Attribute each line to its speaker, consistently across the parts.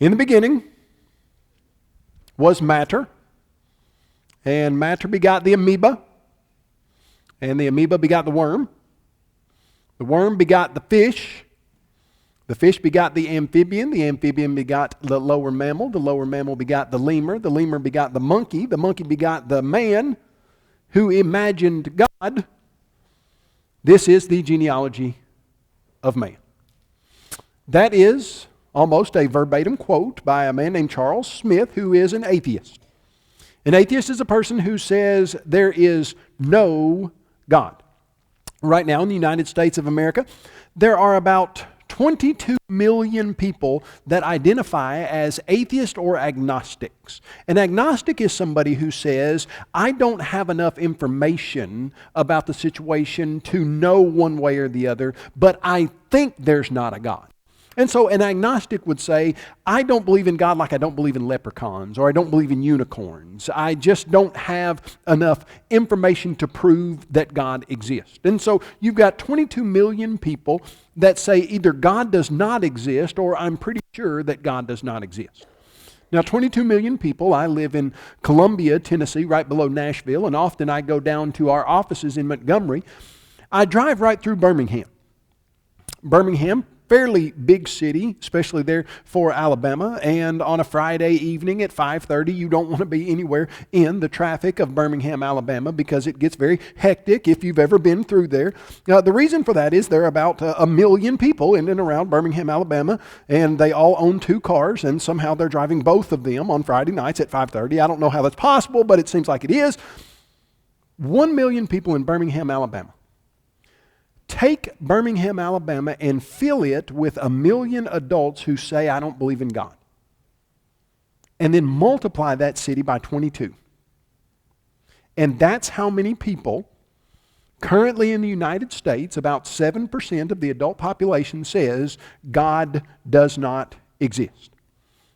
Speaker 1: In the beginning was matter, and matter begot the amoeba, and the amoeba begot the worm. The worm begot the fish begot the amphibian begot the lower mammal begot the lemur begot the monkey begot the man who imagined God. This is the genealogy of man. That is almost a verbatim quote by a man named Charles Smith, who is an atheist. An atheist is a person who says there is no God. Right now in the United States of America, there are about 22 million people that identify as atheist or agnostics. An agnostic is somebody who says, I don't have enough information about the situation to know one way or the other, but I think there's not a God. And so an agnostic would say, I don't believe in God like I don't believe in leprechauns, or I don't believe in unicorns. I just don't have enough information to prove that God exists. And so you've got 22 million people that say either God does not exist, or I'm pretty sure that God does not exist. Now, 22 million people. I live in Columbia, Tennessee, right below Nashville, and often I go down to our offices in Montgomery. I drive right through Birmingham. Birmingham, fairly big city, especially there for Alabama, and on a Friday evening at 5:30, you don't want to be anywhere in the traffic of Birmingham, Alabama, because it gets very hectic if you've ever been through there. The reason for that is there are about 1 million people in and around Birmingham, Alabama, and they all own 2 cars, and somehow they're driving both of them on Friday nights at 5:30. I don't know how that's possible, but it seems like it is. 1 million people in Birmingham, Alabama. Take Birmingham, Alabama, and fill it with 1 million adults who say, I don't believe in God. And then multiply that city by 22. And that's how many people currently in the United States, about 7% of the adult population says God does not exist.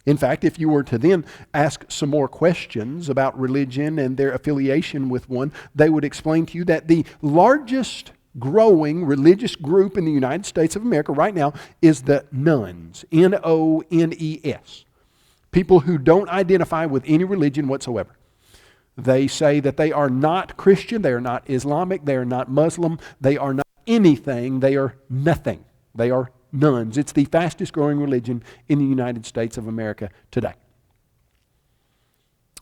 Speaker 1: In fact, if you were to then ask some more questions about religion and their affiliation with one, they would explain to you that the largest growing religious group in the United States of America right now is the nones, N-O-N-E-S. People who don't identify with any religion whatsoever. They say that they are not Christian, they are not Islamic, they are not Muslim, they are not anything, they are nothing. They are nones. It's the fastest growing religion in the United States of America today.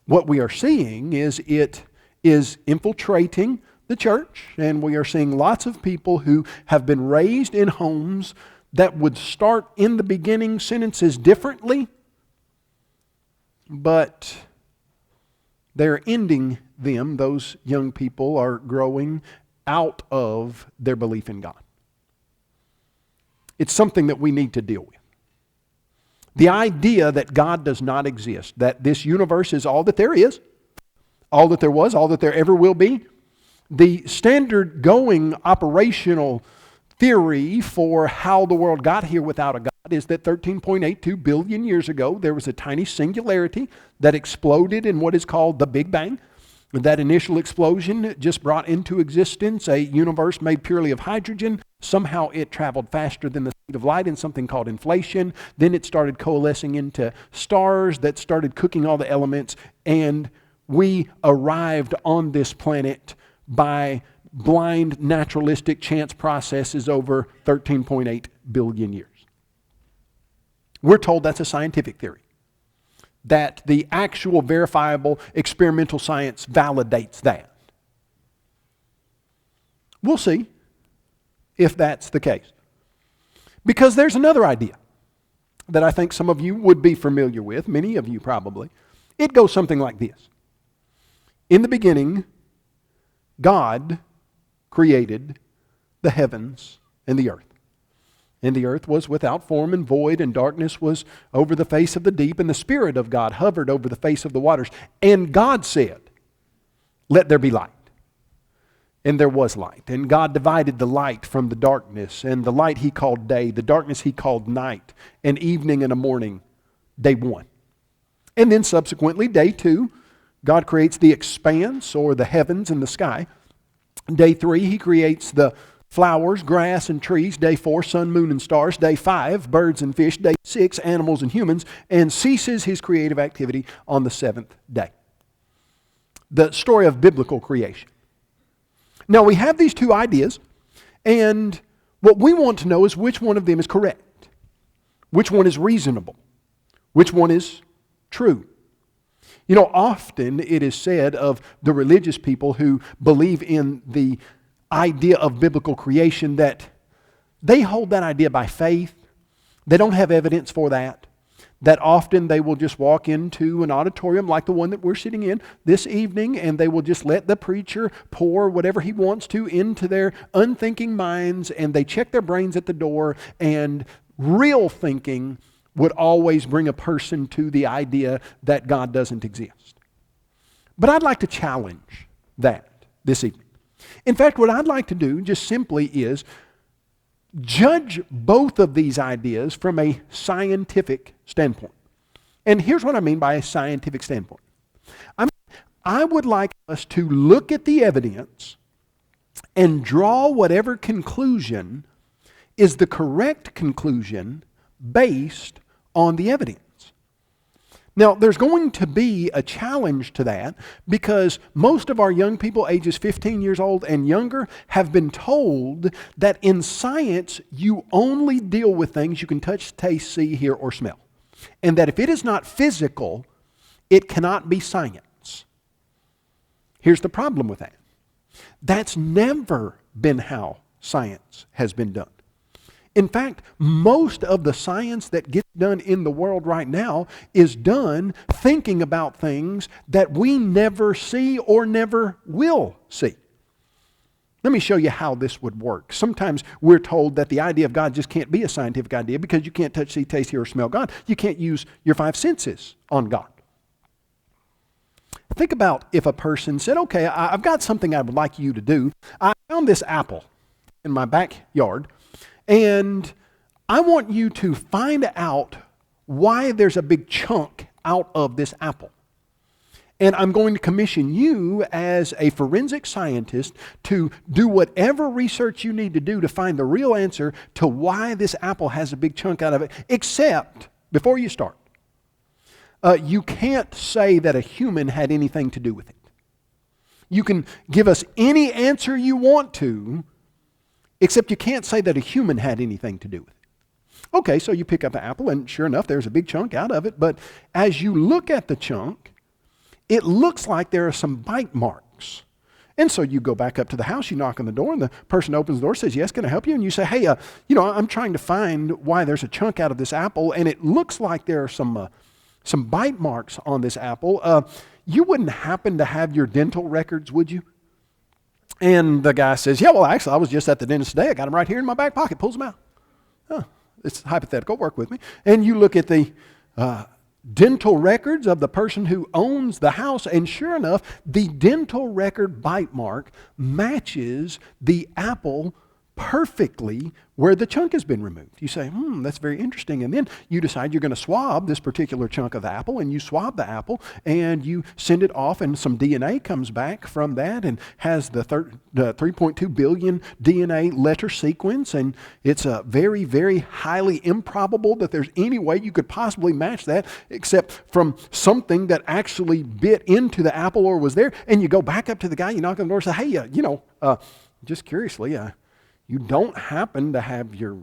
Speaker 1: What we are seeing is it is infiltrating the church, and we are seeing lots of people who have been raised in homes that would start in the beginning sentences differently, but they're ending them. Those young people are growing out of their belief in God. It's something that we need to deal with. The idea that God does not exist, that this universe is all that there is, all that there was, all that there ever will be. The standard going operational theory for how the world got here without a God is that 13.82 billion years ago, there was a tiny singularity that exploded in what is called the Big Bang. That initial explosion just brought into existence a universe made purely of hydrogen. Somehow it traveled faster than the speed of light in something called inflation. Then it started coalescing into stars that started cooking all the elements, and we arrived on this planet by blind naturalistic chance processes over 13.8 billion years. We're told that's a scientific theory, that the actual verifiable experimental science validates that. We'll see if that's the case. Because there's another idea that I think some of you would be familiar with, many of you probably. It goes something like this. In the beginning, God created the heavens and the earth. And the earth was without form and void, and darkness was over the face of the deep, and the Spirit of God hovered over the face of the waters. And God said, let there be light. And there was light. And God divided the light from the darkness, and the light He called day, the darkness He called night, and evening and a morning, day 1. And then subsequently, day 2, God creates the expanse, or the heavens and the sky. Day 3, He creates the flowers, grass, and trees. Day 4, sun, moon, and stars. Day 5, birds and fish. Day 6, animals and humans. And ceases his creative activity on the 7th day. The story of biblical creation. Now we have these two ideas, and what we want to know is which one of them is correct. Which one is reasonable? Which one is true? You know, often it is said of the religious people who believe in the idea of biblical creation that they hold that idea by faith. They don't have evidence for that. That often they will just walk into an auditorium like the one that we're sitting in this evening, and they will just let the preacher pour whatever he wants to into their unthinking minds, and they check their brains at the door, and real thinking would always bring a person to the idea that God doesn't exist. But I'd like to challenge that this evening. In fact, what I'd like to do just simply is judge both of these ideas from a scientific standpoint. And here's what I mean by a scientific standpoint. I would like us to look at the evidence and draw whatever conclusion is the correct conclusion based on the evidence. Now, there's going to be a challenge to that because most of our young people, ages 15 years old and younger, have been told that in science, you only deal with things you can touch, taste, see, hear, or smell. And that if it is not physical, it cannot be science. Here's the problem with that. That's never been how science has been done. In fact, most of the science that gets done in the world right now is done thinking about things that we never see or never will see. Let me show you how this would work. Sometimes we're told that the idea of God just can't be a scientific idea because you can't touch, see, taste, hear, or smell God. You can't use your 5 senses on God. Think about if a person said, okay, I've got something I would like you to do. I found this apple in my backyard, and I want you to find out why there's a big chunk out of this apple. And I'm going to commission you as a forensic scientist to do whatever research you need to do to find the real answer to why this apple has a big chunk out of it. Except, before you start, you can't say that a human had anything to do with it. You can give us any answer you want to, except you can't say that a human had anything to do with it. Okay, so you pick up an apple, and sure enough, there's a big chunk out of it. But as you look at the chunk, it looks like there are some bite marks. And so you go back up to the house, you knock on the door, and the person opens the door, says, yes, can I help you? And you say, hey, I'm trying to find why there's a chunk out of this apple, and it looks like there are some bite marks on this apple. You wouldn't happen to have your dental records, would you? And the guy says, yeah, well, actually, I was just at the dentist today. I got them right here in my back pocket. Pulls them out. Oh, it's hypothetical. Work with me. And you look at the dental records of the person who owns the house, and sure enough, the dental record bite mark matches the apple perfectly where the chunk has been removed. You say, that's very interesting. And then you decide you're going to swab this particular chunk of the apple, and you swab the apple, and you send it off, and some DNA comes back from that and has the 3.2 billion DNA letter sequence, and it's very, very highly improbable that there's any way you could possibly match that except from something that actually bit into the apple or was there. And you go back up to the guy, you knock on the door and say, hey, just curiously, you don't happen to have your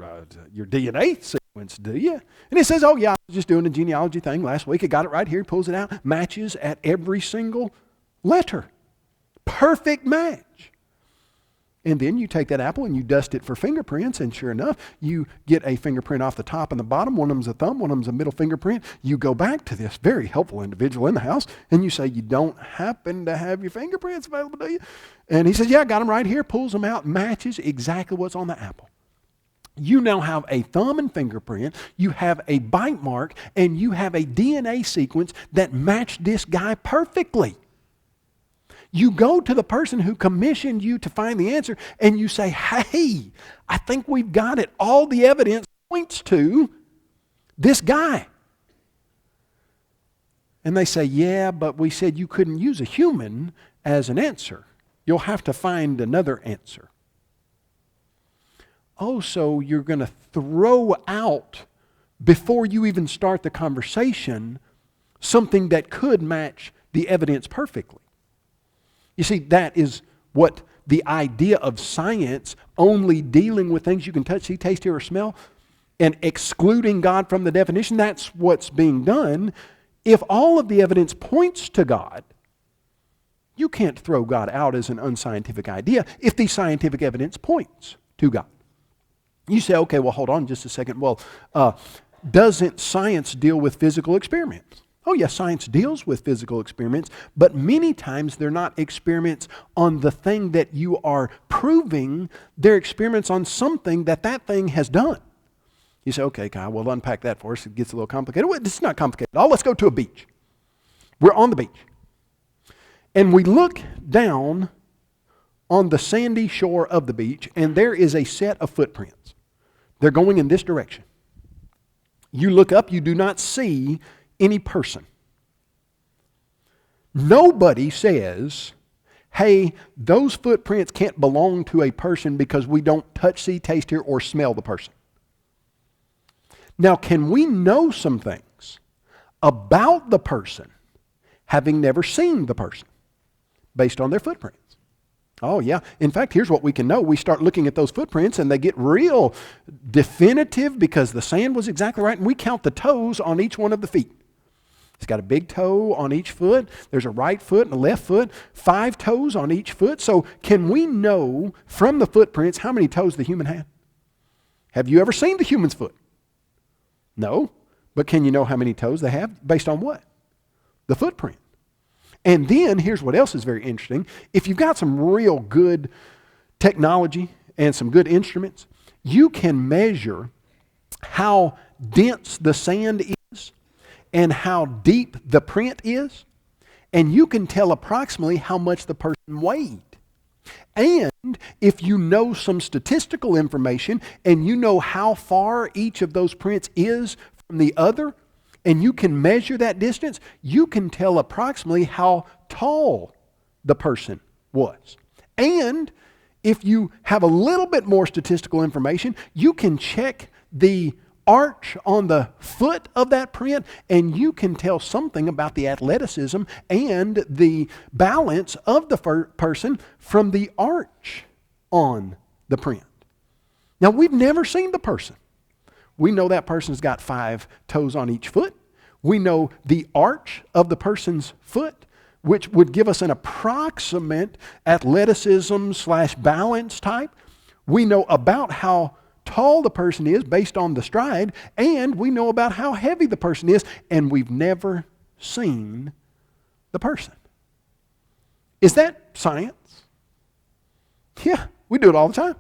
Speaker 1: DNA sequence, do you? And he says, oh yeah, I was just doing a genealogy thing last week. I got it right here. He pulls it out. Matches at every single letter. Perfect match. And then you take that apple and you dust it for fingerprints, and sure enough, you get a fingerprint off the top and the bottom. One of them's a thumb, one of them's a middle fingerprint. You go back to this very helpful individual in the house, and you say, you don't happen to have your fingerprints available, do you? And he says, yeah, I got them right here. Pulls them out, matches exactly what's on the apple. You now have a thumb and fingerprint, you have a bite mark, and you have a DNA sequence that matched this guy perfectly. You go to the person who commissioned you to find the answer, and you say, hey, I think we've got it. All the evidence points to this guy. And they say, yeah, but we said you couldn't use a human as an answer. You'll have to find another answer. Oh, so you're going to throw out, before you even start the conversation, something that could match the evidence perfectly. You see, that is what the idea of science, only dealing with things you can touch, see, taste, hear, or smell, and excluding God from the definition, that's what's being done. If all of the evidence points to God, you can't throw God out as an unscientific idea if the scientific evidence points to God. You say, okay, well, hold on just a second. Well, doesn't science deal with physical experiments? Oh, yes, science deals with physical experiments, but many times they're not experiments on the thing that you are proving. They're experiments on something that thing has done. You say, okay, Kyle, we'll unpack that for us. It gets a little complicated. Well, it's not complicated at all. Let's go to a beach. We're on the beach. And we look down on the sandy shore of the beach, and there is a set of footprints. They're going in this direction. You look up, you do not see any person. Nobody says, hey, those footprints can't belong to a person because we don't touch, see, taste, hear, or smell the person. Now, can we know some things about the person having never seen the person based on their footprints? Oh, yeah. In fact, here's what we can know. We start looking at those footprints and they get real definitive because the sand was exactly right, and we count the toes on each one of the feet. It's got a big toe on each foot. There's a right foot and a left foot, 5 toes on each foot. So can we know from the footprints how many toes the human had? Have you ever seen the human's foot? No. But can you know how many toes they have based on what? The footprint. And then here's what else is very interesting. If you've got some real good technology and some good instruments, you can measure how dense the sand is and how deep the print is, and you can tell approximately how much the person weighed. And if you know some statistical information and you know how far each of those prints is from the other, and you can measure that distance, you can tell approximately how tall the person was. And if you have a little bit more statistical information, you can check the arch on the foot of that print, and you can tell something about the athleticism and the balance of the person from the arch on the print. Now, we've never seen the person. We know that person's got 5 toes on each foot. We know the arch of the person's foot, which would give us an approximate athleticism/balance type. We know about how tall the person is based on the stride, and we know about how heavy the person is, and we've never seen the person. Is that science? Yeah, we do it all the time.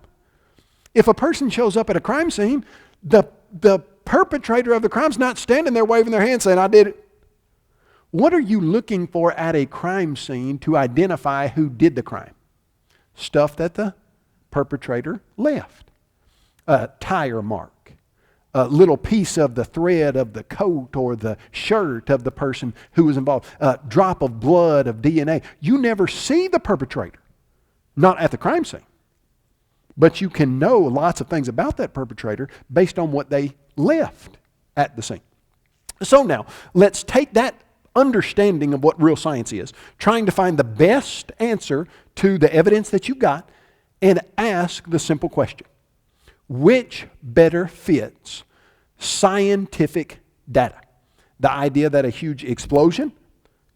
Speaker 1: If a person shows up at a crime scene, the perpetrator of the crime's not standing there waving their hand saying, I did it. What are you looking for at a crime scene to identify who did the crime? Stuff that the perpetrator left. A tire mark, a little piece of the thread of the coat or the shirt of the person who was involved, a drop of blood, of DNA. You never see the perpetrator, not at the crime scene. But you can know lots of things about that perpetrator based on what they left at the scene. So now, let's take that understanding of what real science is, trying to find the best answer to the evidence that you've got, and ask the simple question. Which better fits scientific data? The idea that a huge explosion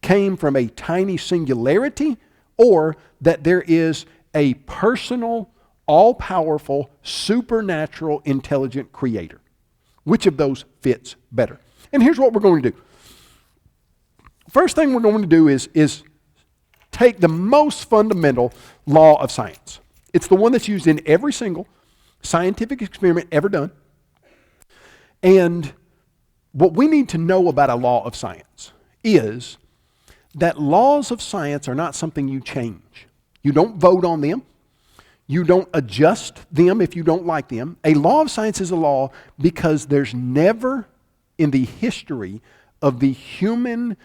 Speaker 1: came from a tiny singularity, or that there is a personal, all-powerful, supernatural, intelligent creator? Which of those fits better? And here's what we're going to do. First thing we're going to do is take the most fundamental law of science. It's the one that's used in every single scientific experiment ever done. And what we need to know about a law of science is that laws of science are not something you change. You don't vote on them. You don't adjust them if you don't like them. A law of science is a law because there's never in the history of the human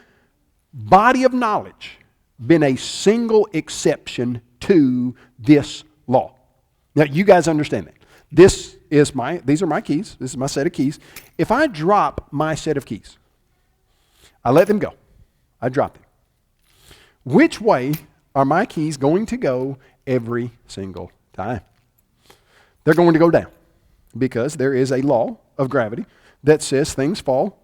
Speaker 1: body of knowledge been a single exception to this law. Now, you guys understand that. These are my keys. This is my set of keys. If I drop my set of keys, I let them go. I drop them. Which way are my keys going to go every single time? They're going to go down, because there is a law of gravity that says things fall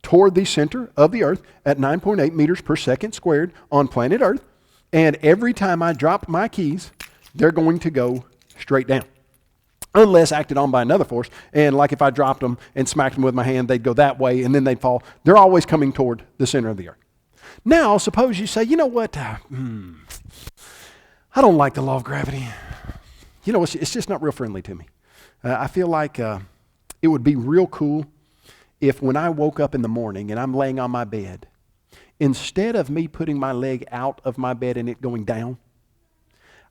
Speaker 1: toward the center of the earth at 9.8 meters per second squared on planet Earth. And every time I drop my keys, they're going to go straight down. Unless acted on by another force. And like if I dropped them and smacked them with my hand, they'd go that way and then they'd fall. They're always coming toward the center of the earth. Now, suppose you say, you know what? I don't like the law of gravity. You know, it's just not real friendly to me. I feel like it would be real cool if when I woke up in the morning and I'm laying on my bed, instead of me putting my leg out of my bed and it going down,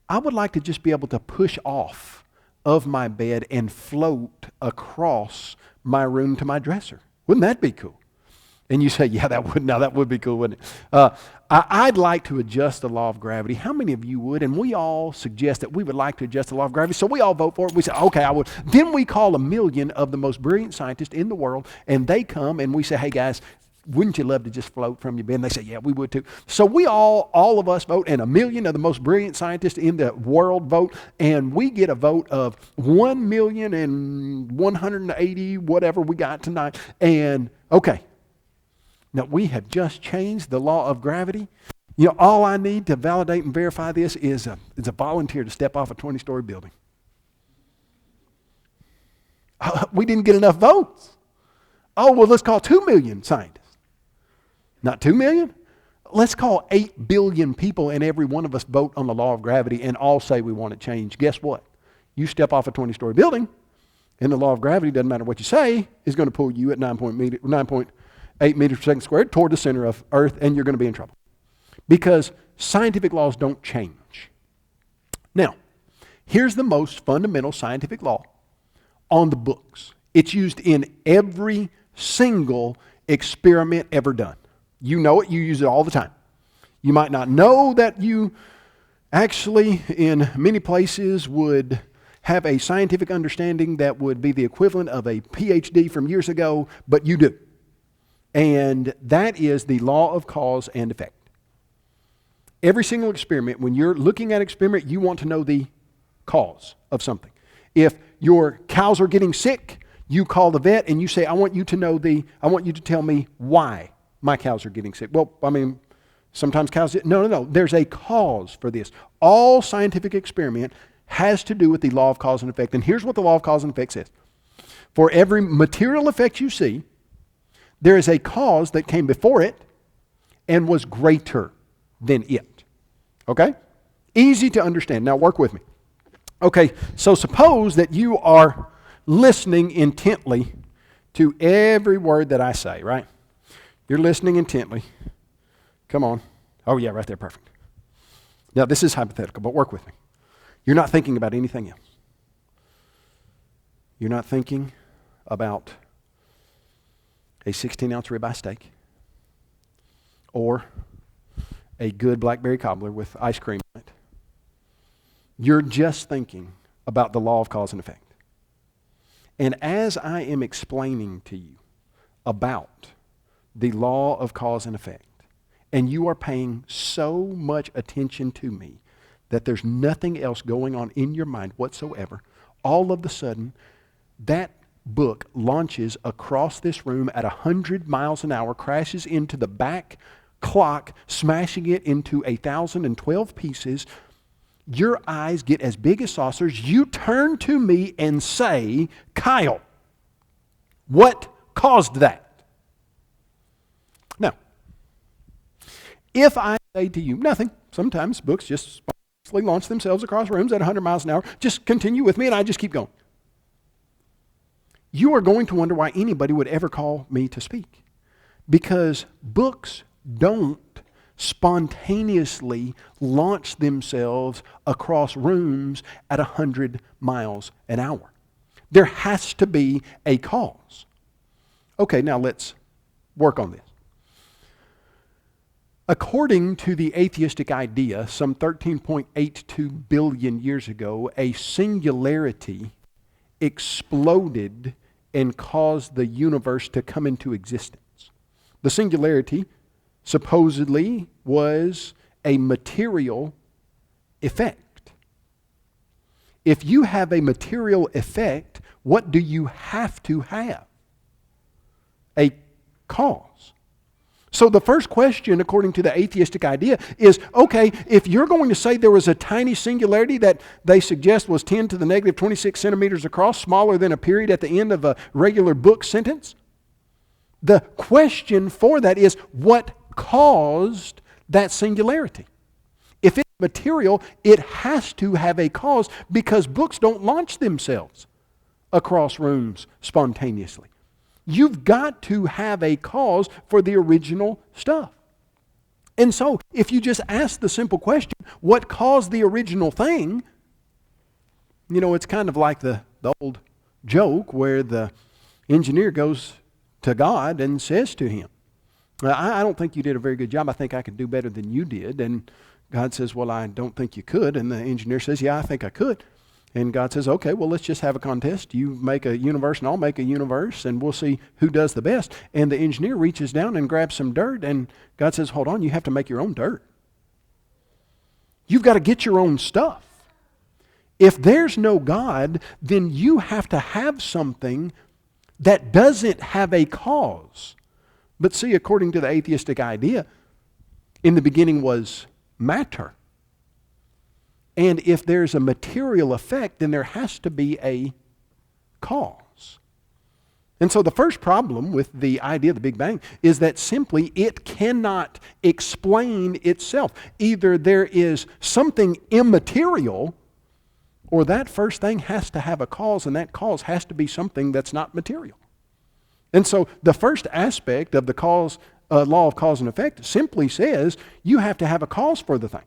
Speaker 1: I would like to just be able to push off of my bed and float across my room to my dresser. Wouldn't that be cool? And you say, yeah, that would be cool, wouldn't it? I'd like to adjust the law of gravity. How many of you would? And we all suggest that we would like to adjust the law of gravity, so we all vote for it. We say, okay, I would. Then we call 1 million of the most brilliant scientists in the world, and they come and we say, hey guys, wouldn't you love to just float from your bed? And they say, yeah, we would too. So we all of us vote, and 1 million of the most brilliant scientists in the world vote, and we get a vote of 1,180,000, whatever we got tonight. And okay, now we have just changed the law of gravity. You know, all I need to validate and verify this is a volunteer to step off a 20-story building. We didn't get enough votes. Oh, well, let's call 2 million scientists. Not 2 million? Let's call 8 billion people, and every one of us vote on the law of gravity and all say we want it changed. Guess what? You step off a 20-story building, and the law of gravity, doesn't matter what you say, is going to pull you at 9.8 meters per second squared toward the center of Earth, and you're going to be in trouble. Because scientific laws don't change. Now, here's the most fundamental scientific law on the books. It's used in every single experiment ever done. You know it, you use it all the time. You might not know that you actually, in many places, would have a scientific understanding that would be the equivalent of a PhD from years ago, but you do. And that is the law of cause and effect. Every single experiment, when you're looking at an experiment, you want to know the cause of something. If your cows are getting sick, you call the vet and you say, I want you to tell me why my cows are getting sick. Well, I mean, sometimes cows, no. There's a cause for this. All scientific experiment has to do with the law of cause and effect. And here's what the law of cause and effect says. For every material effect you see, there is a cause that came before it and was greater than it. Okay? Easy to understand. Now work with me. Okay, so suppose that you are listening intently to every word that I say, right? You're listening intently. Come on. Oh yeah, right there, perfect. Now this is hypothetical, but work with me. You're not thinking about anything else. You're not thinking about a 16-ounce ribeye steak or a good blackberry cobbler with ice cream on it. You're just thinking about the law of cause and effect. And as I am explaining to you about the law of cause and effect, and you are paying so much attention to me that there's nothing else going on in your mind whatsoever, all of a sudden, that book launches across this room at 100 miles an hour, crashes into the back clock, smashing it into 1,012 pieces. Your eyes get as big as saucers. You turn to me and say, Kyle, what caused that? Now, if I say to you, nothing, sometimes books just spontaneously launch themselves across rooms at 100 miles an hour, just continue with me and I just keep going. You are going to wonder why anybody would ever call me to speak. Because books don't spontaneously launch themselves across rooms at 100 miles an hour. There has to be a cause. Okay, now let's work on this. According to the atheistic idea, some 13.82 billion years ago, a singularity exploded and caused the universe to come into existence. The singularity supposedly was a material effect. If you have a material effect, what do you have to have? A cause. So the first question, according to the atheistic idea, is, okay, if you're going to say there was a tiny singularity that they suggest was 10 to the negative 26 centimeters across, smaller than a period at the end of a regular book sentence, the question for that is, what caused that singularity? If it's material, it has to have a cause, because books don't launch themselves across rooms spontaneously. You've got to have a cause for the original stuff. And so, if you just ask the simple question, what caused the original thing? It's kind of like the old joke where the engineer goes to God and says to him, I don't think you did a very good job. I think I could do better than you did. And God says, well, I don't think you could. And the engineer says, yeah, I think I could. And God says, okay, well, let's just have a contest. You make a universe and I'll make a universe, and we'll see who does the best. And the engineer reaches down and grabs some dirt, and God says, hold on, you have to make your own dirt. You've got to get your own stuff. If there's no God, then you have to have something that doesn't have a cause. But see, according to the atheistic idea, in the beginning was matter. And if there's a material effect, then there has to be a cause. And so the first problem with the idea of the Big Bang is that simply it cannot explain itself. Either there is something immaterial, or that first thing has to have a cause, and that cause has to be something that's not material. And so the first aspect of the law of cause and effect simply says you have to have a cause for the thing.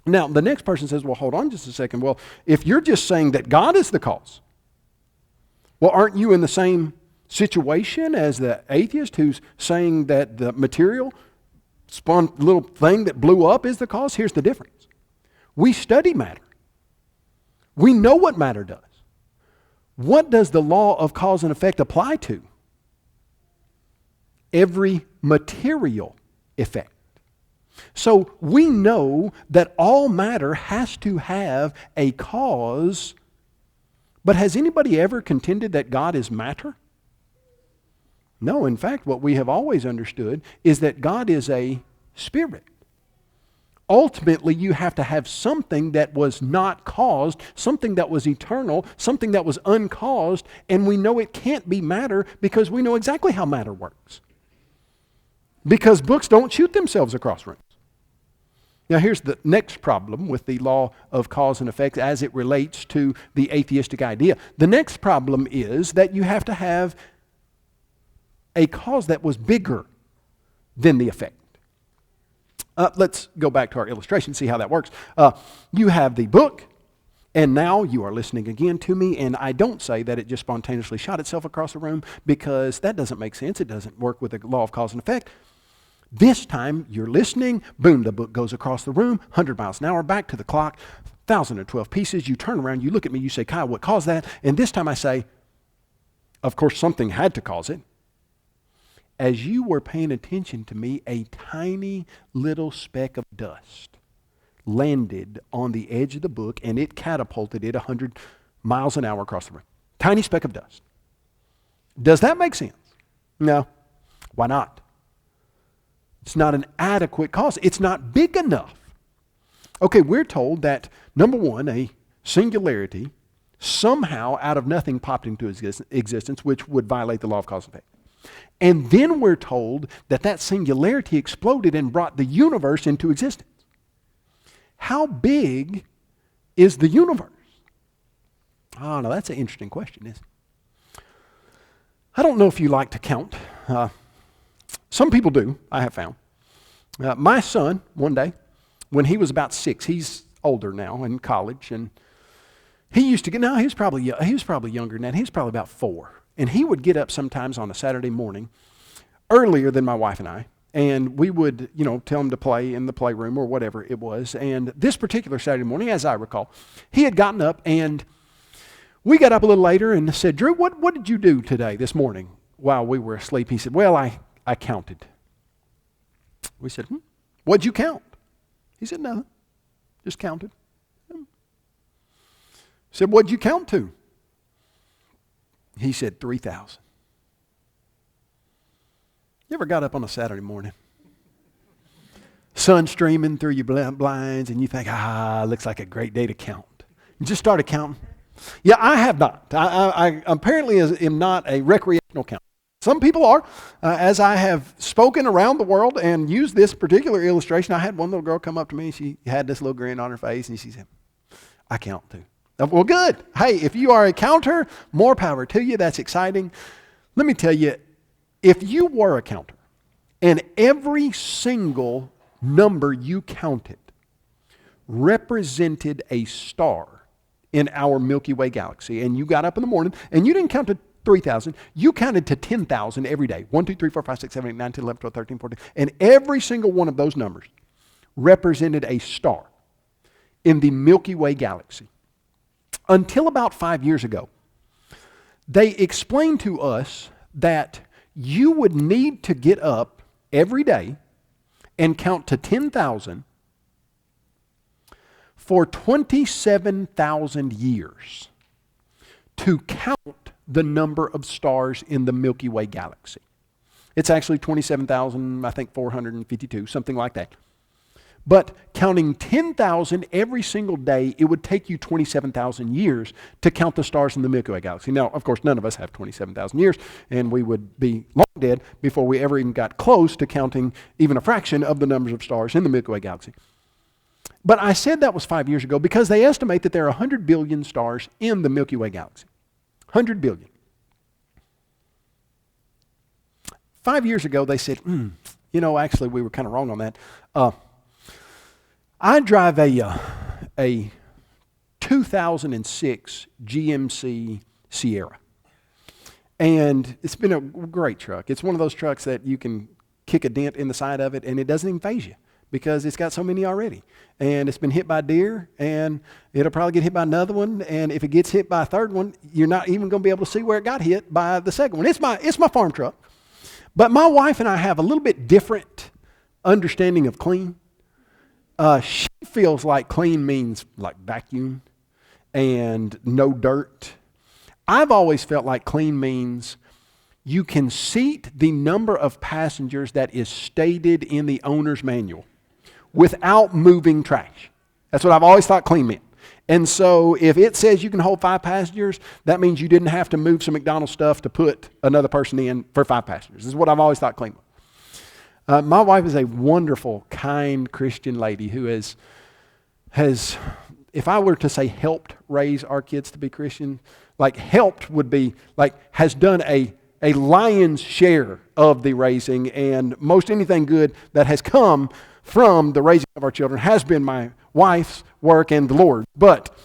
Speaker 1: Now, the next person says, well, hold on just a second. Well, if you're just saying that God is the cause, well, aren't you in the same situation as the atheist who's saying that the material little thing that blew up is the cause? Here's the difference. We study matter. We know what matter does. What does the law of cause and effect apply to? Every material effect. So we know that all matter has to have a cause, but has anybody ever contended that God is matter? No, in fact, what we have always understood is that God is a spirit. Ultimately, you have to have something that was not caused, something that was eternal, something that was uncaused, and we know it can't be matter because we know exactly how matter works. Because books don't shoot themselves across rooms. Now here's the next problem with the law of cause and effect as it relates to the atheistic idea. The next problem is that you have to have a cause that was bigger than the effect. Let's go back to our illustration, see how that works. You have the book, and now you are listening again to me, and I don't say that it just spontaneously shot itself across the room, because that doesn't make sense. It doesn't work with the law of cause and effect. This time, you're listening, boom, the book goes across the room, 100 miles an hour, back to the clock, 1,012 pieces. You turn around, you look at me, you say, Kyle, what caused that? And this time I say, of course, something had to cause it. As you were paying attention to me, a tiny little speck of dust landed on the edge of the book, and it catapulted it 100 miles an hour across the room. Tiny speck of dust. Does that make sense? No. Why not? It's not an adequate cause. It's not big enough. Okay, we're told that, number one, a singularity somehow out of nothing popped into existence, which would violate the law of cause and effect. And then we're told that that singularity exploded and brought the universe into existence. How big is the universe? Oh, no, that's an interesting question, isn't it? I don't know if you like to count. Some people do, I have found. My son, one day, when he was about 6, he's older now in college, and he used to get, no, he was probably younger than that. He was probably about 4. And he would get up sometimes on a Saturday morning, earlier than my wife and I, and we would, tell him to play in the playroom or whatever it was. And this particular Saturday morning, as I recall, he had gotten up, and We got up a little later and said, Drew, what did you do today, this morning, while we were asleep? He said, well, I counted. We said, what'd you count? He said, nothing. Just counted. I said, what'd you count to? He said, 3,000. You ever got up on a Saturday morning? Sun streaming through your blinds, and you think, looks like a great day to count. You just started counting. Yeah, I have not. I apparently am not a recreational counter. Some people are. As I have spoken around the world and used this particular illustration, I had one little girl come up to me. She had this little grin on her face, and she said, I count too. Well, good. Hey, if you are a counter, more power to you. That's exciting. Let me tell you, if you were a counter and every single number you counted represented a star in our Milky Way galaxy, and you got up in the morning and you didn't count to 3,000, you counted to 10,000 every day. 1, 2, 3, 4, 5, 6, 7, 8, 9, 10, 11, 12, 13, 14. And every single one of those numbers represented a star in the Milky Way galaxy. Until about 5 years ago, they explained to us that you would need to get up every day and count to 10,000 for 27,000 years to count the number of stars in the Milky Way galaxy. It's actually 27,000, I think 452, something like that. But counting 10,000 every single day, it would take you 27,000 years to count the stars in the Milky Way galaxy. Now, of course, none of us have 27,000 years, and we would be long dead before we ever even got close to counting even a fraction of the numbers of stars in the Milky Way galaxy. But I said that was 5 years ago because they estimate that there are 100 billion stars in the Milky Way galaxy. 100 billion. 5 years ago, they said, actually, we were kind of wrong on that. I drive a 2006 GMC Sierra. And it's been a great truck. It's one of those trucks that you can kick a dent in the side of it and it doesn't even faze you because it's got so many already. And it's been hit by deer and it'll probably get hit by another one. And if it gets hit by a third one, you're not even going to be able to see where it got hit by the second one. It's my farm truck. But my wife and I have a little bit different understanding of clean. She feels like clean means like vacuum and no dirt. I've always felt like clean means you can seat the number of passengers that is stated in the owner's manual without moving trash. That's what I've always thought clean meant. And so if it says you can hold 5 passengers, that means you didn't have to move some McDonald's stuff to put another person in for 5 passengers. This is what I've always thought clean was. My wife is a wonderful, kind Christian lady who has, if I were to say helped raise our kids to be Christian, like helped would be like has done a lion's share of the raising, and most anything good that has come from the raising of our children has been my wife's work and the Lord. But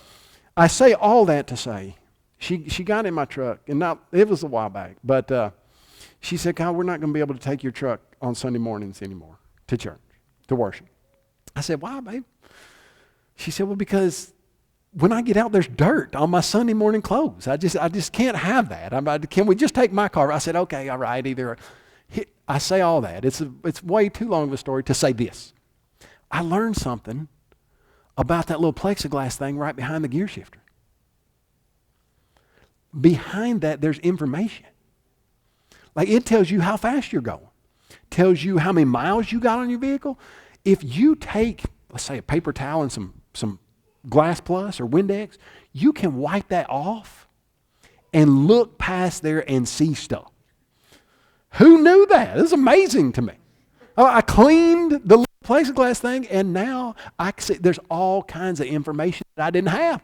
Speaker 1: I say all that to say, she got in my truck, and it was a while back, but she said, Kyle, we're not going to be able to take your truck on Sunday mornings anymore to church, to worship. I said, why, babe? She said, well, because when I get out, there's dirt on my Sunday morning clothes. I just can't have that. Can we just take my car? I said, okay, all right, either. I say all that. It's way too long of a story to say this. I learned something about that little plexiglass thing right behind the gear shifter. Behind that, there's information. Like it tells you how fast you're going. Tells you how many miles you got on your vehicle. If you take, let's say, a paper towel and some Glass Plus or Windex, you can wipe that off and look past there and see stuff. Who knew that? It's amazing to me. I cleaned the little plexiglass thing, and now I can see there's all kinds of information that I didn't have.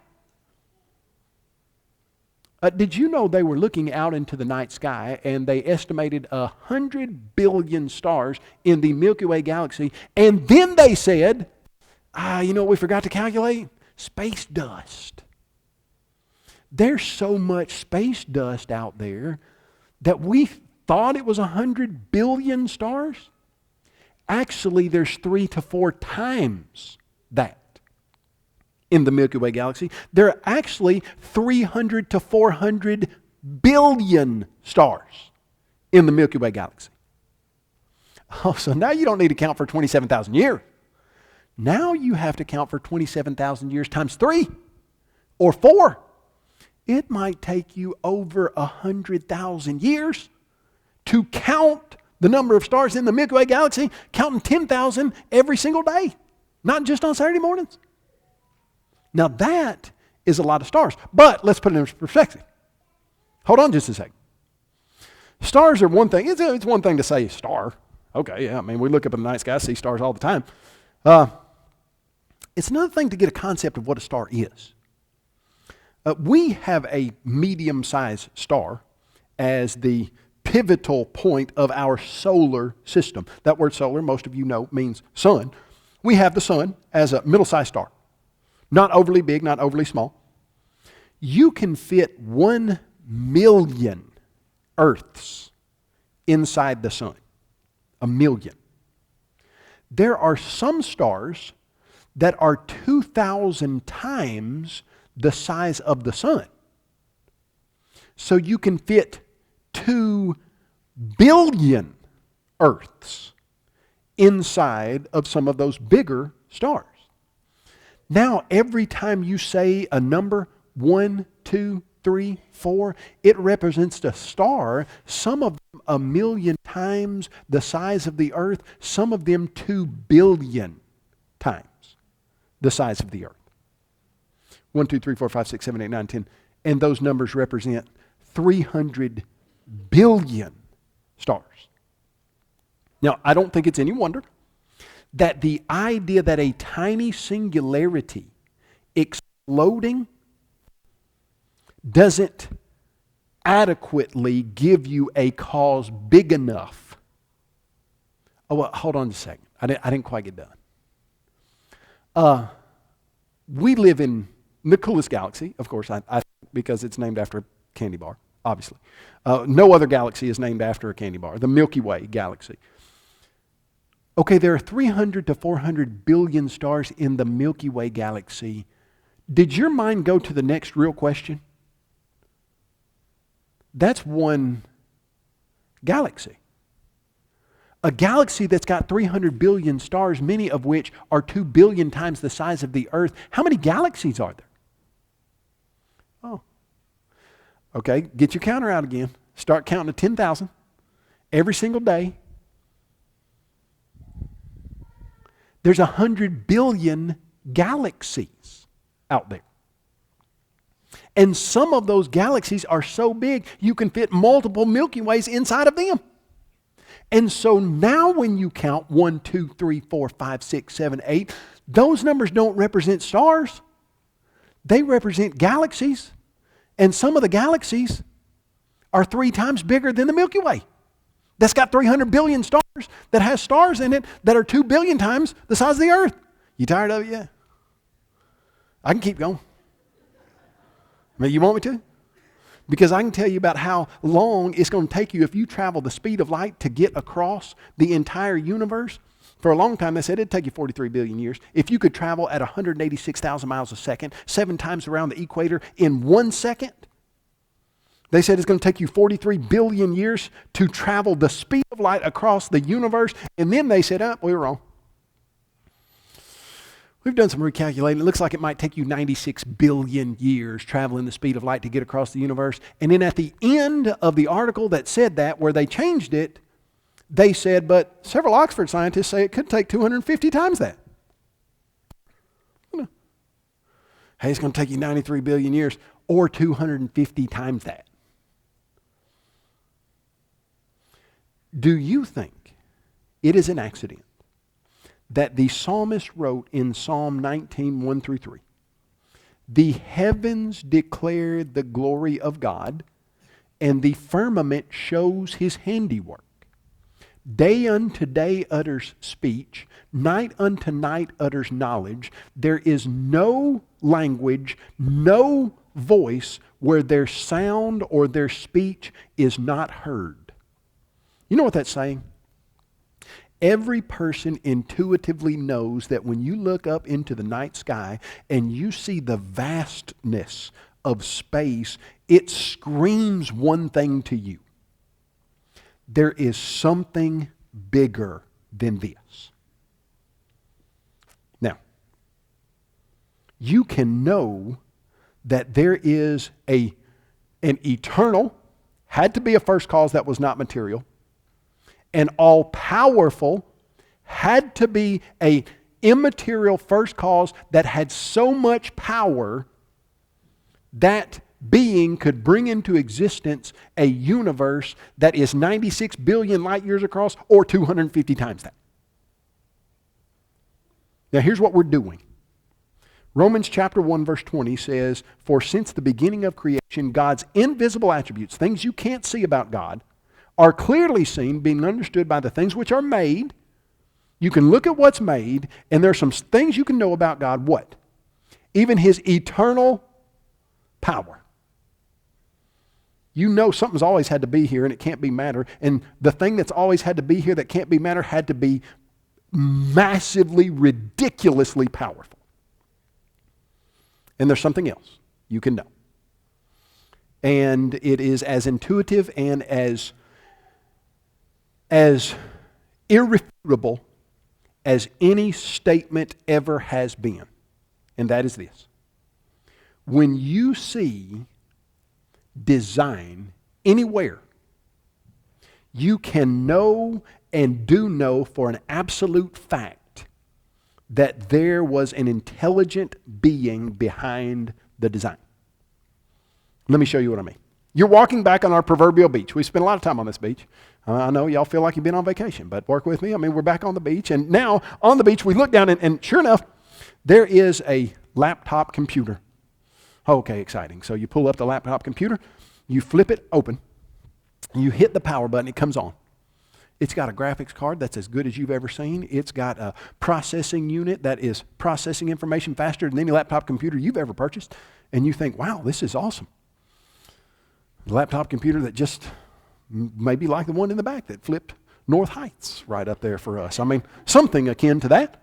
Speaker 1: Did you know they were looking out into the night sky and they estimated 100 billion stars in the Milky Way galaxy, and then they said, you know what we forgot to calculate? Space dust. There's so much space dust out there that we thought it was 100 billion stars. Actually, there's 3 to 4 times that in the Milky Way galaxy. There are actually 300 to 400 billion stars in the Milky Way galaxy. Oh, so now you don't need to count for 27,000 years. Now you have to count for 27,000 years times 3 or 4. It might take you over 100,000 years to count the number of stars in the Milky Way galaxy, counting 10,000 every single day, not just on Saturday mornings. Now that is a lot of stars, but let's put it in perspective. Hold on just a second. Stars are one thing. It's one thing to say star. Okay, yeah, I mean, we look up in the night sky, see stars all the time. It's another thing to get a concept of what a star is. We have a medium-sized star as the pivotal point of our solar system. That word solar, most of you know, means sun. We have the sun as a middle-sized star. Not overly big, not overly small. You can fit 1 million Earths inside the sun. 1 million. There are some stars that are 2,000 times the size of the sun. So you can fit 2 billion Earths inside of some of those bigger stars. Now, every time you say a number, 1, 2, 3, 4, it represents a star, some of them 1 million times the size of the Earth, some of them 2 billion times the size of the Earth. 1, 2, 3, 4, 5, 6, 7, 8, 9, 10. And those numbers represent 300 billion stars. Now, I don't think it's any wonder that the idea that a tiny singularity exploding doesn't adequately give you a cause big enough. Oh, well, hold on a second. I didn't quite get done. We live in the coolest galaxy, of course, I think, because it's named after a candy bar, obviously. No other galaxy is named after a candy bar, the Milky Way galaxy. Okay, there are 300 to 400 billion stars in the Milky Way galaxy. Did your mind go to the next real question? That's one galaxy. A galaxy that's got 300 billion stars, many of which are 2 billion times the size of the Earth. How many galaxies are there? Oh. Okay, get your counter out again. Start counting to 10,000 every single day. There's 100 billion galaxies out there. And some of those galaxies are so big, you can fit multiple Milky Ways inside of them. And so now when you count 1, 2, 3, 4, 5, 6, 7, 8, those numbers don't represent stars. They represent galaxies. And some of the galaxies are 3 times bigger than the Milky Way. That's got 300 billion stars, that has stars in it that are 2 billion times the size of the Earth. You tired of it yet? I can keep going. I mean, you want me to? Because I can tell you about how long it's going to take you if you travel the speed of light to get across the entire universe. For a long time, they said it'd take you 43 billion years. If you could travel at 186,000 miles a second, 7 times around the equator in 1 second, they said it's going to take you 43 billion years to travel the speed of light across the universe. And then they said, we were wrong. We've done some recalculating. It looks like it might take you 96 billion years traveling the speed of light to get across the universe. And then at the end of the article that said that, where they changed it, they said, but several Oxford scientists say it could take 250 times that. Hey, it's going to take you 93 billion years or 250 times that. Do you think it is an accident that the psalmist wrote in Psalm 19, 1 through 3, the heavens declare the glory of God, and the firmament shows his handiwork. Day unto day utters speech, night unto night utters knowledge. There is no language, no voice where their sound or their speech is not heard. You know what that's saying? Every person intuitively knows that when you look up into the night sky and you see the vastness of space, it screams one thing to you. There is something bigger than this. Now, you can know that there is an eternal, had to be a first cause that was not material, an all-powerful, had to be a immaterial first cause that had so much power that being could bring into existence a universe that is 96 billion light years across or 250 times that. Now here's what we're doing. Romans chapter 1 verse 20 says, "For since the beginning of creation, God's invisible attributes, things you can't see about God, are clearly seen, being understood by the things which are made." You can look at what's made, and there's some things you can know about God. What? Even His eternal power. You know something's always had to be here and it can't be matter. And the thing that's always had to be here that can't be matter had to be massively, ridiculously powerful. And there's something else you can know. And it is as intuitive and as irrefutable as any statement ever has been. And that is this. When you see design anywhere, you can know and do know for an absolute fact that there was an intelligent being behind the design. Let me show you what I mean. You're walking back on our proverbial beach. We spent a lot of time on this beach. I know y'all feel like you've been on vacation, but work with me. I mean, we're back on the beach, and now on the beach we look down, and sure enough, there is a laptop computer. Okay, exciting. So you pull up the laptop computer, you flip it open, you hit the power button, it comes on. It's got a graphics card that's as good as you've ever seen. It's got a processing unit that is processing information faster than any laptop computer you've ever purchased. And you think, wow, this is awesome. A laptop computer that just maybe like the one in the back that flipped North Heights right up there for us. I mean, something akin to that.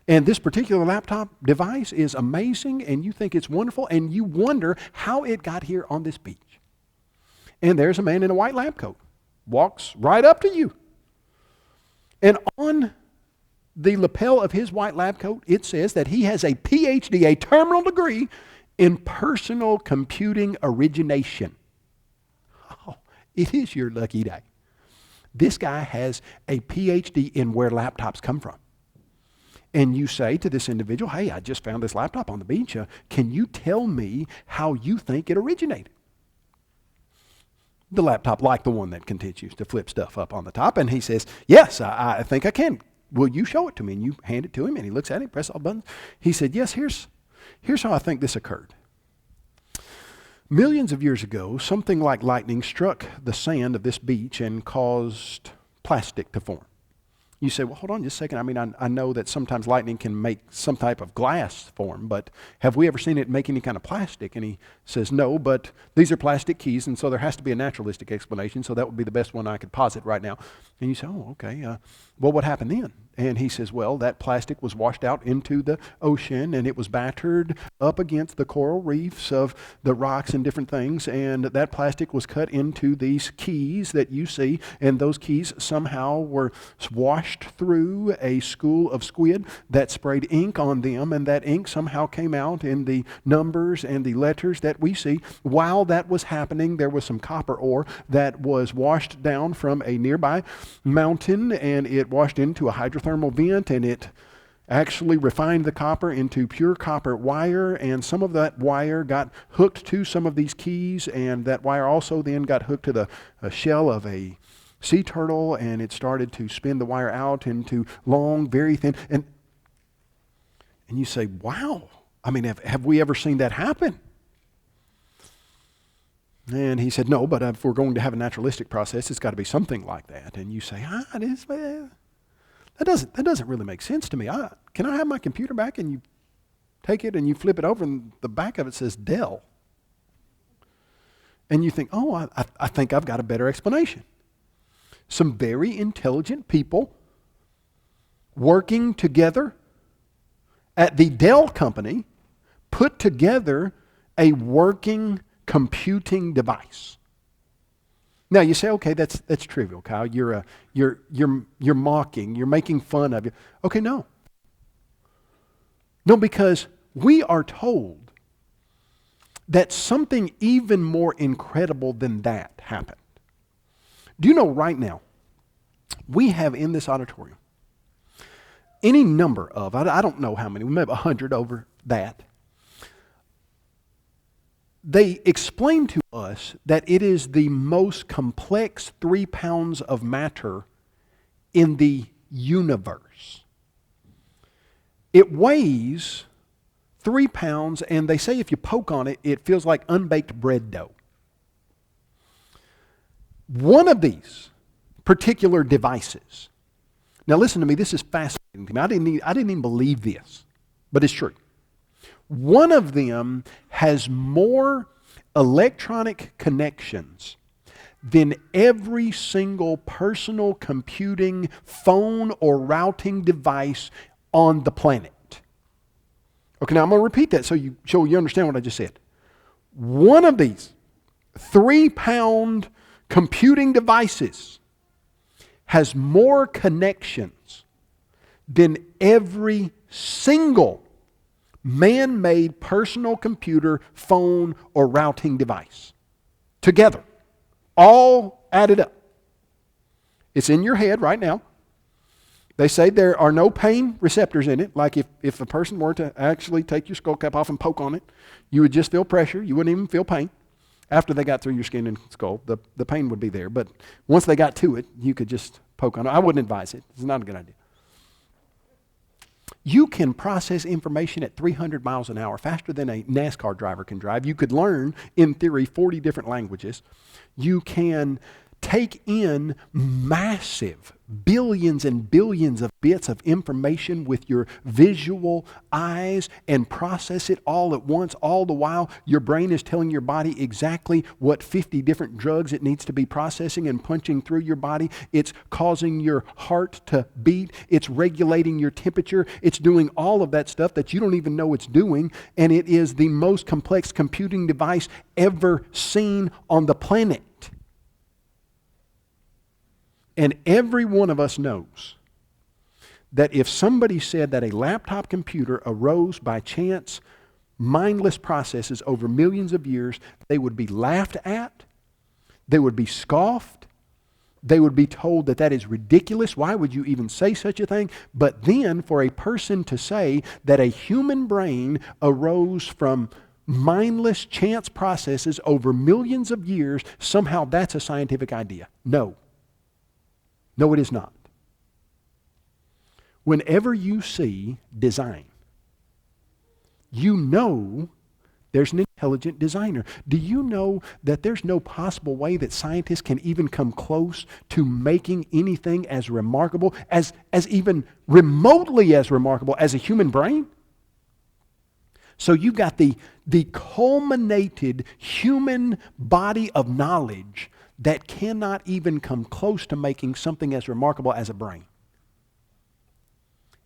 Speaker 1: And this particular laptop device is amazing, and you think it's wonderful, and you wonder how it got here on this beach. And there's a man in a white lab coat, walks right up to you. And on the lapel of his white lab coat, it says that he has a PhD, a terminal degree in personal computing origination. Oh, it is your lucky day. This guy has a PhD in where laptops come from. And you say to this individual, hey, I just found this laptop on the beach. Can you tell me how you think it originated? The laptop, like the one that continues to flip stuff up on the top, and he says, yes, I think I can. Will you show it to me? And you hand it to him, and he looks at it, press all buttons. He said, yes, here's how I think this occurred. Millions of years ago, something like lightning struck the sand of this beach and caused plastic to form. You say, well, hold on just a second. I mean, I know that sometimes lightning can make some type of glass form, but have we ever seen it make any kind of plastic? And he says, no, but these are plastic keys, and so there has to be a naturalistic explanation, so that would be the best one I could posit right now. And you say, oh, okay. Well, what happened then? And he says, well, that plastic was washed out into the ocean, and it was battered up against the coral reefs of the rocks and different things, and that plastic was cut into these keys that you see, and those keys somehow were washed through a school of squid that sprayed ink on them, and that ink somehow came out in the numbers and the letters that we see. While that was happening, there was some copper ore that was washed down from a nearby mountain, and it washed into a hydrothermal vent, and it actually refined the copper into pure copper wire, and some of that wire got hooked to some of these keys, and that wire also then got hooked to the shell of a sea turtle, and it started to spin the wire out into long, very thin, and you say, wow, I mean, have we ever seen that happen? And he said, no, but if we're going to have a naturalistic process, it's got to be something like that. And you say, that doesn't really make sense to me. Can I have my computer back? And you take it and you flip it over, and the back of it says Dell. And you think, oh, I think I've got a better explanation. Some very intelligent people working together at the Dell company put together a working computing device. Now you say, okay, that's trivial, Kyle. You're mocking, you're making fun of you. Okay, no. No, because we are told that something even more incredible than that happened. Do you know right now, we have in this auditorium any number of, I don't know how many, we may have 100 over that. They explain to us that it is the most complex 3 pounds of matter in the universe. It weighs 3 pounds, and they say if you poke on it, it feels like unbaked bread dough. One of these particular devices, now listen to me, this is fascinating to me. I didn't even believe this, but it's true. One of them has more electronic connections than every single personal computing phone or routing device on the planet. Okay, now I'm going to repeat that so you understand what I just said. One of these 3-pound computing devices has more connections than every single man-made personal computer, phone, or routing device. Together. All added up. It's in your head right now. They say there are no pain receptors in it. Like if a person were to actually take your skull cap off and poke on it, you would just feel pressure. You wouldn't even feel pain. After they got through your skin and skull, the pain would be there. But once they got to it, you could just poke on it. I wouldn't advise it. It's not a good idea. You can process information at 300 miles an hour, faster than a NASCAR driver can drive. You could learn, in theory, 40 different languages. You can take in massive billions and billions of bits of information with your visual eyes and process it all at once. All the while, your brain is telling your body exactly what 50 different drugs it needs to be processing and punching through your body. It's causing your heart to beat. It's regulating your temperature. It's doing all of that stuff that you don't even know it's doing. And it is the most complex computing device ever seen on the planet. And every one of us knows that if somebody said that a laptop computer arose by chance, mindless processes over millions of years, they would be laughed at, they would be scoffed, they would be told that that is ridiculous. Why would you even say such a thing? But then for a person to say that a human brain arose from mindless chance processes over millions of years, somehow that's a scientific idea. No. No, it is not. Whenever you see design, you know there's an intelligent designer. Do you know that there's no possible way that scientists can even come close to making anything as remarkable, as even remotely as remarkable as a human brain? So you've got the culminated human body of knowledge that cannot even come close to making something as remarkable as a brain.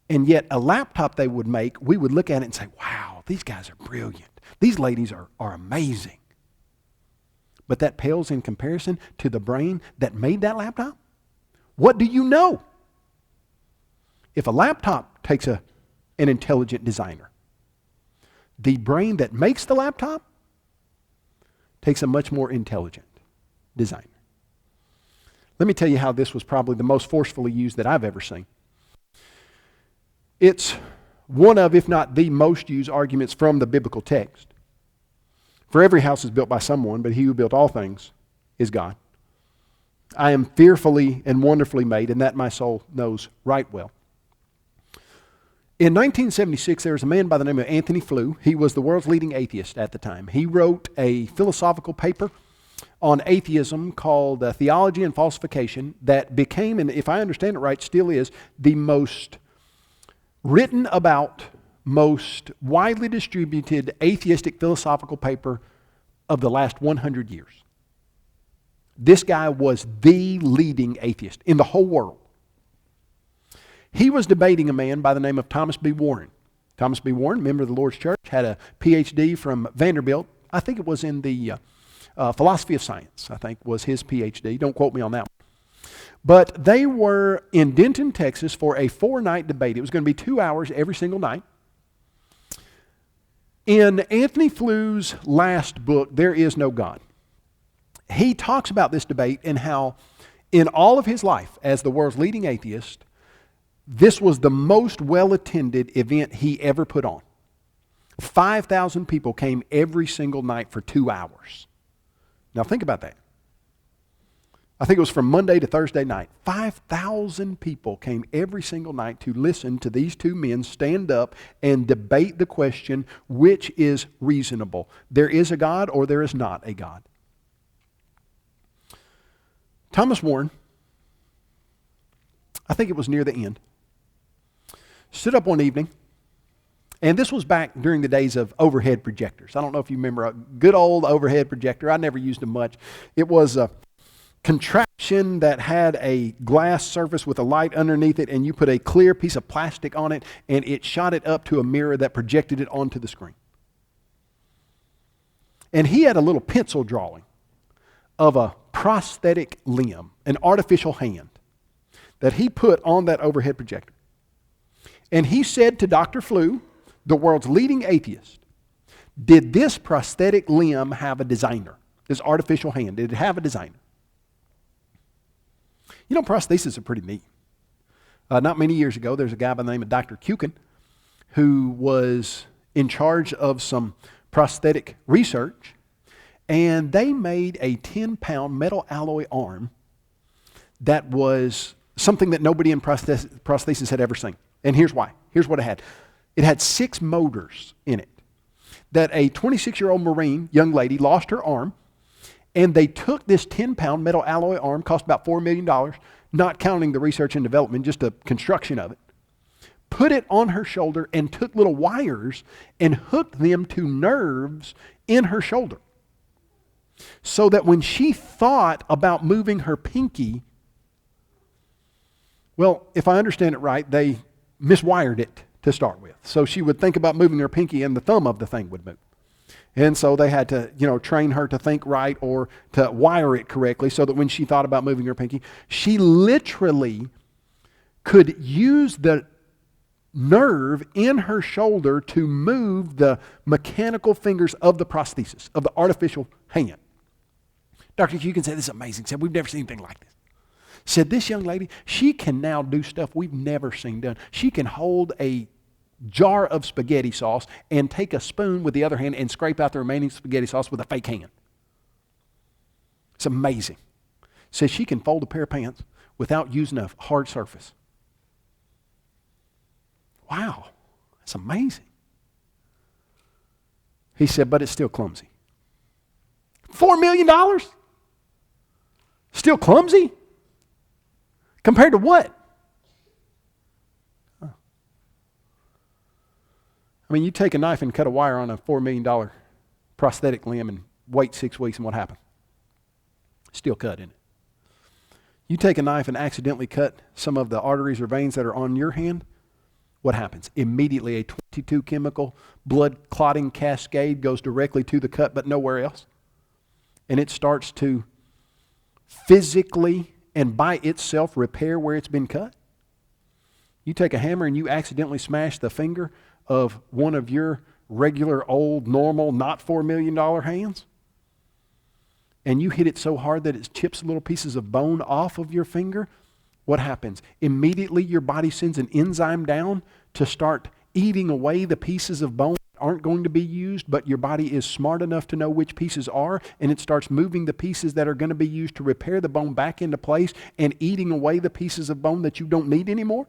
Speaker 1: And yet a laptop they would make, we would look at it and say, wow, these guys are brilliant. These ladies are amazing. But that pales in comparison to the brain that made that laptop. What do you know? If a laptop takes an intelligent designer, the brain that makes the laptop takes a much more intelligent designer. Let me tell you how this was probably the most forcefully used that I've ever seen. It's one of, if not the most used arguments from the biblical text. For every house is built by someone, but he who built all things is God. I am fearfully and wonderfully made, and that my soul knows right well. In 1976, there was a man by the name of Anthony Flew. He was the world's leading atheist at the time. He wrote a philosophical paper on atheism called Theology and Falsification that became, and if I understand it right, still is, the most written about, most widely distributed atheistic philosophical paper of the last 100 years. This guy was the leading atheist in the whole world. He was debating a man by the name of Thomas B. Warren. Thomas B. Warren, member of the Lord's Church, had a PhD from Vanderbilt. I think it was in the philosophy of science, I think was his PhD. Don't quote me on that one. But they were in Denton, Texas for a 4-night debate. It was going to be 2 hours every single night. In Anthony Fleur's last book, There Is No God, he talks about this debate and how in all of his life as the world's leading atheist, this was the most well-attended event he ever put on. 5,000 people came every single night for 2 hours. Now think about that. I think it was from Monday to Thursday night. 5,000 people came every single night to listen to these two men stand up and debate the question, which is reasonable? There is a God or there is not a God? Thomas Warren, I think it was near the end, stood up one evening, and this was back during the days of overhead projectors. I don't know if you remember a good old overhead projector. I never used them much. It was a contraption that had a glass surface with a light underneath it, and you put a clear piece of plastic on it, and it shot it up to a mirror that projected it onto the screen. And he had a little pencil drawing of a prosthetic limb, an artificial hand, that he put on that overhead projector. And he said to Dr. Fleu, the world's leading atheist, did this prosthetic limb have a designer? This artificial hand, did it have a designer? You know, prostheses are pretty neat. Not many years ago, there's a guy by the name of Dr. Kukin who was in charge of some prosthetic research, and they made a 10-pound metal alloy arm that was something that nobody in prosthesis had ever seen. And here's why. Here's what it had. It had 6 motors in it. That a 26-year-old Marine young lady lost her arm, and they took this 10-pound metal alloy arm, cost about $4 million, not counting the research and development, just the construction of it, put it on her shoulder and took little wires and hooked them to nerves in her shoulder. So that when she thought about moving her pinky, well, if I understand it right, they miswired it to start with. So she would think about moving her pinky and the thumb of the thing would move. And so they had to, train her to think right or to wire it correctly so that when she thought about moving her pinky, she literally could use the nerve in her shoulder to move the mechanical fingers of the prosthesis, of the artificial hand. Dr. Kukin said, this is amazing. Said, we've never seen anything like this. Said, this young lady, she can now do stuff we've never seen done. She can hold a jar of spaghetti sauce and take a spoon with the other hand and scrape out the remaining spaghetti sauce with a fake hand. It's amazing. Says she can fold a pair of pants without using a hard surface. Wow, that's amazing. He said, but it's still clumsy. $4 million? Still clumsy? Compared to what? I mean, you take a knife and cut a wire on a $4 million prosthetic limb and wait 6 weeks, and what happens? Still cut, isn't it? You take a knife and accidentally cut some of the arteries or veins that are on your hand, what happens? Immediately a 22 chemical blood clotting cascade goes directly to the cut but nowhere else. And it starts to physically and by itself repair where it's been cut. You take a hammer and you accidentally smash the finger of one of your regular, old, normal, not $4 million hands, and you hit it so hard that it chips little pieces of bone off of your finger, what happens? Immediately your body sends an enzyme down to start eating away the pieces of bone that aren't going to be used, but your body is smart enough to know which pieces are, and it starts moving the pieces that are going to be used to repair the bone back into place and eating away the pieces of bone that you don't need anymore.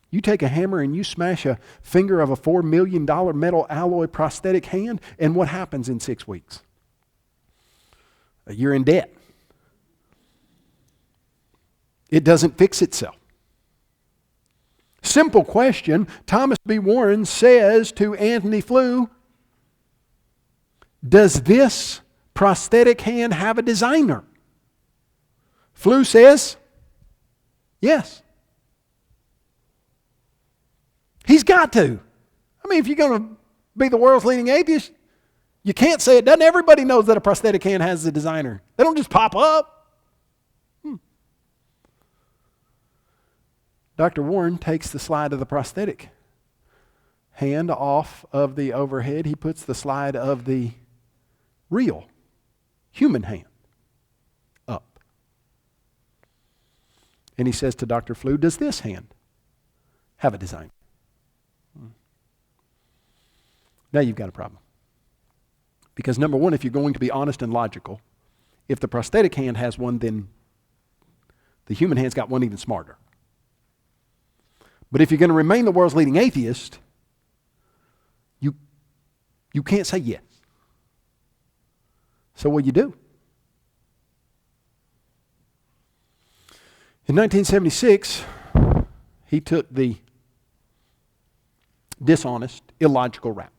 Speaker 1: You take a hammer and you smash a finger of a $4 million metal alloy prosthetic hand, and what happens in 6 weeks? You're in debt. It doesn't fix itself. Simple question. Thomas B. Warren says to Anthony Fleu, does this prosthetic hand have a designer? Fleu says, yes. got to. I mean, if you're going to be the world's leading atheist, you can't say it doesn't. Everybody knows that a prosthetic hand has a designer. They don't just pop up. Dr. Warren takes the slide of the prosthetic hand off of the overhead. He puts the slide of the real human hand up. And he says to Dr. Flew, does this hand have a design? Now you've got a problem. Because number one, if you're going to be honest and logical, if the prosthetic hand has one, then the human hand's got one even smarter. But if you're going to remain the world's leading atheist, you can't say yes. So what do you do? In 1976, he took the dishonest, illogical route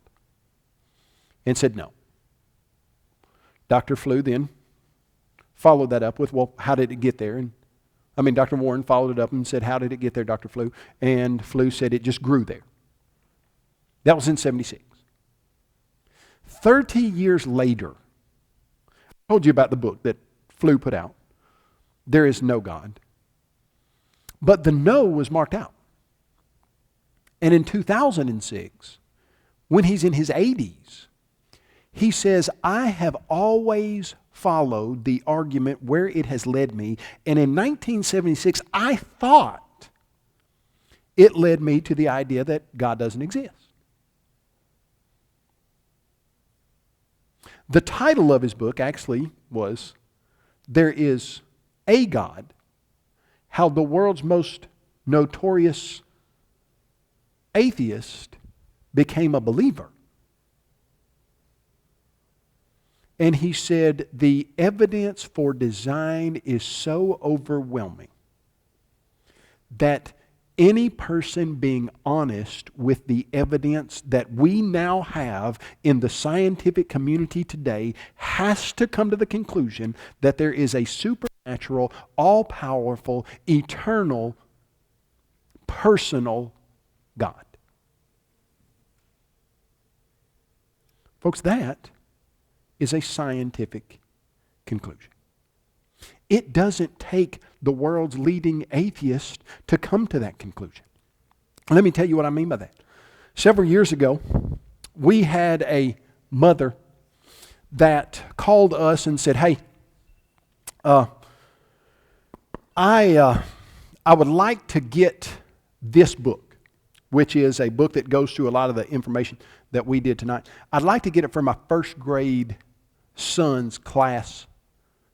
Speaker 1: and said no. Dr. Flew then followed that up with, well, how did it get there? Dr. Warren followed it up and said, how did it get there, Dr. Flew? And Flew said it just grew there. That was in 76. 30 years later, I told you about the book that Flew put out, There Is No God. But the no was marked out. And in 2006, when he's in his 80s, he says, I have always followed the argument where it has led me. And in 1976, I thought it led me to the idea that God doesn't exist. The title of his book actually was, There Is a God, How the World's Most Notorious Atheist Became a Believer. And he said, the evidence for design is so overwhelming that any person being honest with the evidence that we now have in the scientific community today has to come to the conclusion that there is a supernatural, all-powerful, eternal, personal God. Folks, that is a scientific conclusion. It doesn't take the world's leading atheist to come to that conclusion. Let me tell you what I mean by that. Several years ago, we had a mother that called us and said, hey, I would like to get this book, which is a book that goes through a lot of the information that we did tonight. I'd like to get it for my first grade son's class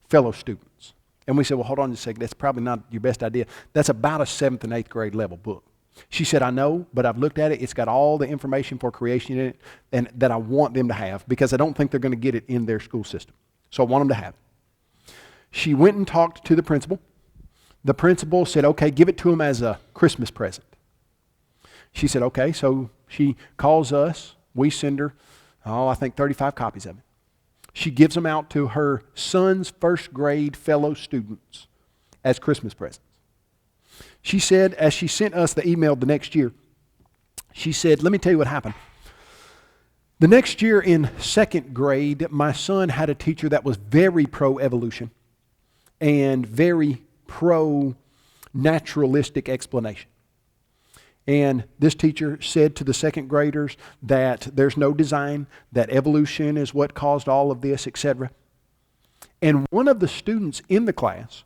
Speaker 1: fellow students. And we said, well, hold on just a second. That's probably not your best idea. That's about a 7th and 8th grade level book. She said, I know, but I've looked at it. It's got all the information for creation in it and that I want them to have because I don't think they're going to get it in their school system. So I want them to have it. She went and talked to the principal. The principal said, okay, give it to him as a Christmas present. She said, okay. So she calls us. We send her, I think 35 copies of it. She gives them out to her son's first grade fellow students as Christmas presents. She said, as she sent us the email the next year, she said, let me tell you what happened. The next year in 2nd grade, my son had a teacher that was very pro-evolution and very pro-naturalistic explanation. And this teacher said to the 2nd graders that there's no design, that evolution is what caused all of this, etc. And one of the students in the class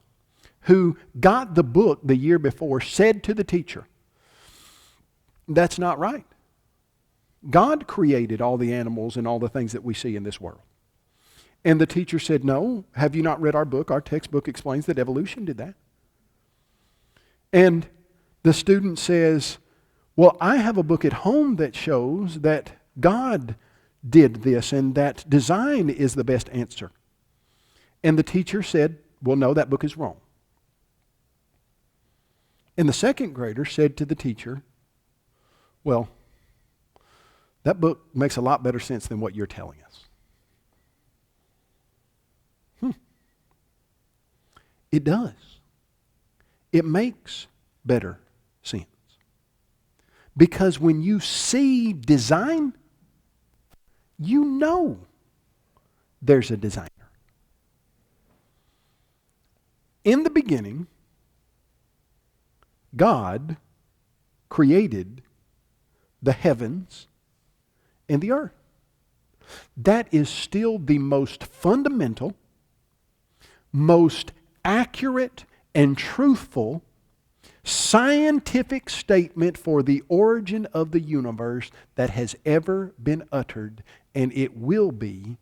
Speaker 1: who got the book the year before said to the teacher, that's not right. God created all the animals and all the things that we see in this world. And the teacher said, no, have you not read our book? Our textbook explains that evolution did that. And the student says, well, I have a book at home that shows that God did this and that design is the best answer. And the teacher said, well, no, that book is wrong. And the 2nd grader said to the teacher, well, that book makes a lot better sense than what you're telling us. It does. It makes better sense. Because when you see design, you know there's a designer. In the beginning, God created the heavens and the earth. That is still the most fundamental, most accurate and truthful scientific statement for the origin of the universe that has ever been uttered, and it will be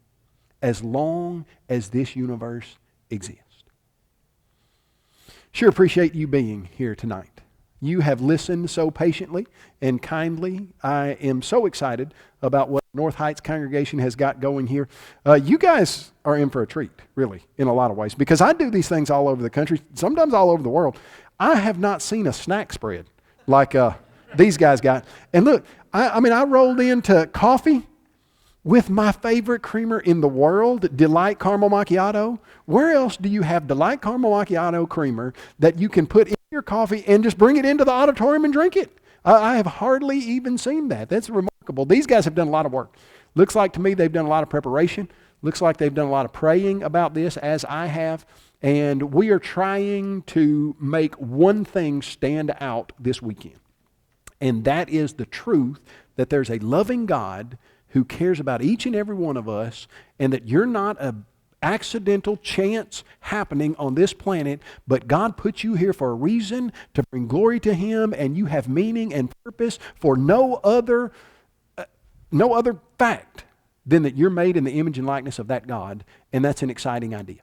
Speaker 1: as long as this universe exists. Sure appreciate you being here tonight. You have listened so patiently and kindly. I am so excited about what North Heights congregation has got going here. You guys are in for a treat, really, in a lot of ways, because I do these things all over the country, sometimes all over the world. I have not seen a snack spread like these guys got. And look, I rolled into coffee with my favorite creamer in the world, Delight Caramel Macchiato. Where else do you have Delight Caramel Macchiato creamer that you can put in your coffee and just bring it into the auditorium and drink it? I have hardly even seen that. That's remarkable. These guys have done a lot of work. Looks like to me they've done a lot of preparation. Looks like they've done a lot of praying about this, as I have. And we are trying to make one thing stand out this weekend. And that is the truth that there's a loving God who cares about each and every one of us, and that you're not an accidental chance happening on this planet, but God put you here for a reason, to bring glory to Him, and you have meaning and purpose for no other fact than that you're made in the image and likeness of that God, and that's an exciting idea.